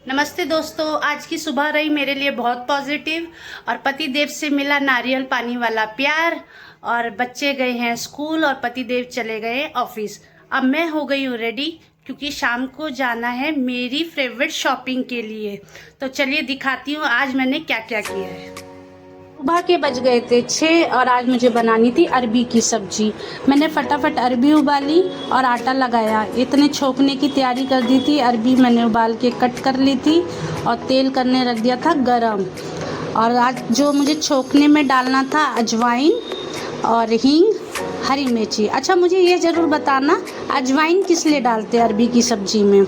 नमस्ते दोस्तों, आज की सुबह रही मेरे लिए बहुत पॉजिटिव और पति देव से मिला नारियल पानी वाला प्यार। और बच्चे गए हैं स्कूल और पति देव चले गए ऑफिस। अब मैं हो गई हूँ रेडी क्योंकि शाम को जाना है मेरी फेवरेट शॉपिंग के लिए। तो चलिए दिखाती हूँ आज मैंने क्या क्या किया है। सुबह के बज गए थे 6 और आज मुझे बनानी थी अरबी की सब्जी। मैंने फटाफट अरबी उबाली और आटा लगाया। इतने छोंकने की तैयारी कर दी थी। अरबी मैंने उबाल के कट कर ली थी और तेल करने रख दिया था गरम। और आज जो मुझे छोंकने में डालना था अजवाइन और हींग, हरी मिर्ची। अच्छा, मुझे ये ज़रूर बताना अजवाइन किस लिए डालते हैं अरबी की सब्जी में।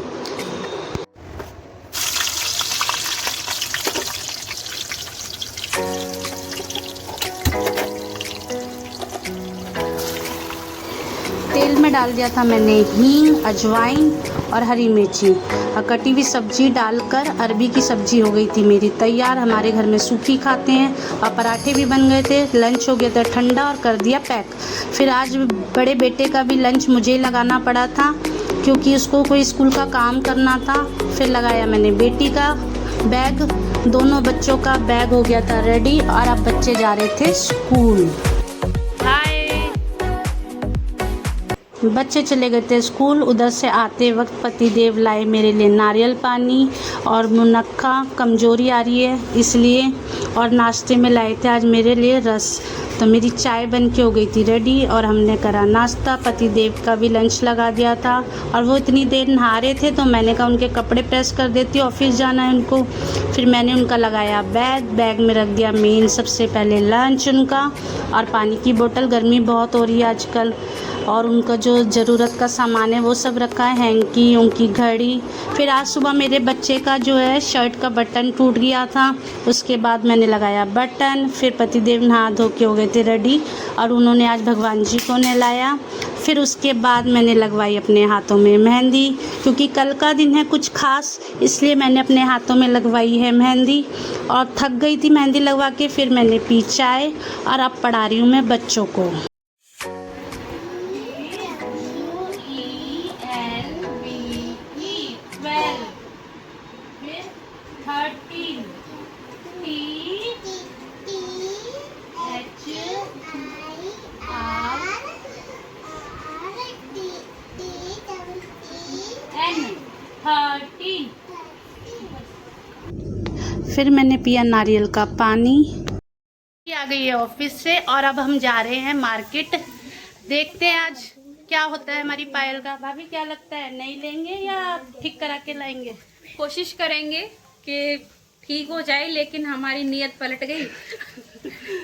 तेल में डाल दिया था मैंने हींग, अजवाइन और हरी मिर्ची और कटी हुई सब्जी डालकर अरबी की सब्जी हो गई थी मेरी तैयार। हमारे घर में सूखी खाते हैं और पराठे भी बन गए थे। लंच हो गया था ठंडा और कर दिया पैक। फिर आज बड़े बेटे का भी लंच मुझे ही लगाना पड़ा था क्योंकि उसको कोई स्कूल का काम करना था। फिर लगाया मैंने बेटी का बैग, दोनों बच्चों का बैग हो गया था रेडी और अब बच्चे जा रहे थे स्कूल। बच्चे चले गए थे स्कूल। उधर से आते वक्त पति देव लाए मेरे लिए नारियल पानी और मुनक्का, कमज़ोरी आ रही है इसलिए। और नाश्ते में लाए थे आज मेरे लिए रस। तो मेरी चाय बन के हो गई थी रेडी और हमने करा नाश्ता। पति देव का भी लंच लगा दिया था और वो इतनी देर नहा रहे थे तो मैंने कहा उनके कपड़े प्रेस कर देती, ऑफिस जाना है उनको। फिर मैंने उनका लगाया बैग में रख दिया मेन सबसे पहले लंच उनका और पानी की बोतल। गर्मी बहुत हो रही है आजकल। और उनका जो ज़रूरत का सामान है वो सब रखा है, हैंकी, उनकी घड़ी। फिर आज सुबह मेरे बच्चे का जो है शर्ट का बटन टूट गया था, उसके बाद मैंने लगाया बटन। फिर पति देव नहा धो के हो गए थे रेडी और उन्होंने आज भगवान जी को नहलाया। फिर उसके बाद मैंने लगवाई अपने हाथों में मेहंदी क्योंकि कल का दिन है कुछ खास, इसलिए मैंने अपने हाथों में लगवाई है मेहंदी। और थक गई थी मेहंदी लगवा के। फिर मैंने पी चाय और अब पढ़ा रही हूँ मैं बच्चों को। फिर मैंने पिया नारियल का पानी। आ गई है ऑफिस से और अब हम जा रहे हैं मार्केट। देखते हैं आज क्या होता है हमारी पायल का। भाभी क्या लगता है, नई लेंगे या ठीक करा के लाएंगे? कोशिश करेंगे कि ठीक हो जाए, लेकिन हमारी नीयत पलट गई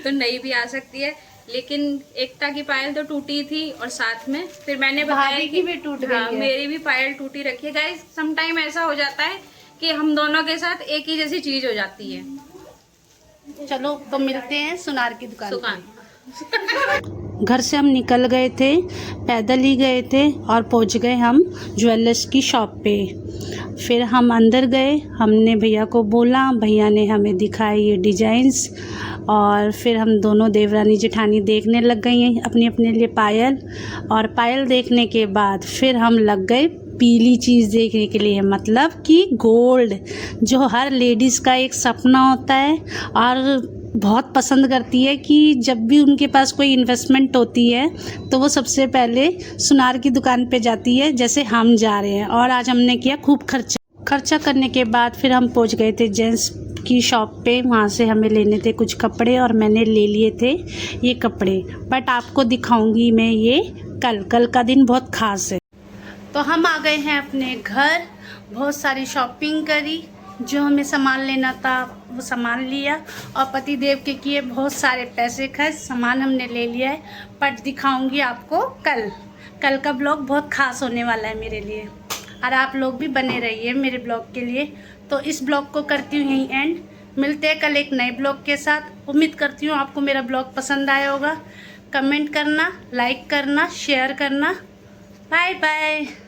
तो नई भी आ सकती है। लेकिन एकता की पायल तो टूटी थी और साथ में फिर मैंने बताया कि भी टूट गई है। मेरी भी पायल टूटी रखी है। गाइस, सम टाइम ऐसा हो जाता है कि हम दोनों के साथ एक ही जैसी चीज हो जाती है। चलो तो मिलते हैं सुनार की दुकान। घर से हम निकल गए थे, पैदल ही गए थे और पहुंच गए हम ज्वेलर्स की शॉप पे। फिर हम अंदर गए, हमने भैया को बोला, भैया ने हमें दिखाए ये डिजाइन्स और फिर हम दोनों देवरानी जेठानी देखने लग गई हैं अपने अपने लिए पायल। और पायल देखने के बाद फिर हम लग गए पीली चीज़ देखने के लिए, मतलब कि गोल्ड, जो हर लेडीज़ का एक सपना होता है और बहुत पसंद करती है कि जब भी उनके पास कोई इन्वेस्टमेंट होती है तो वो सबसे पहले सुनार की दुकान पे जाती है, जैसे हम जा रहे हैं। और आज हमने किया खूब खर्चा करने के बाद फिर हम पहुंच गए थे जेंट्स की शॉप पे। वहाँ से हमें लेने थे कुछ कपड़े और मैंने ले लिए थे ये कपड़े, बट आपको दिखाऊंगी मैं ये कल का दिन बहुत ख़ास है। तो हम आ गए हैं अपने घर। बहुत सारी शॉपिंग करी, जो हमें सामान लेना था वो सामान लिया और पति देव के किए बहुत सारे पैसे खर्च। सामान हमने ले लिया है, बट दिखाऊंगी आपको कल का ब्लॉग बहुत खास होने वाला है मेरे लिए और आप लोग भी बने रहिए मेरे ब्लॉग के लिए। तो इस ब्लॉग को करती हूँ यहीं एंड। मिलते हैं कल एक नए ब्लॉग के साथ। उम्मीद करती हूँ आपको मेरा ब्लॉग पसंद आया होगा। कमेंट करना, लाइक करना, शेयर करना। Bye bye.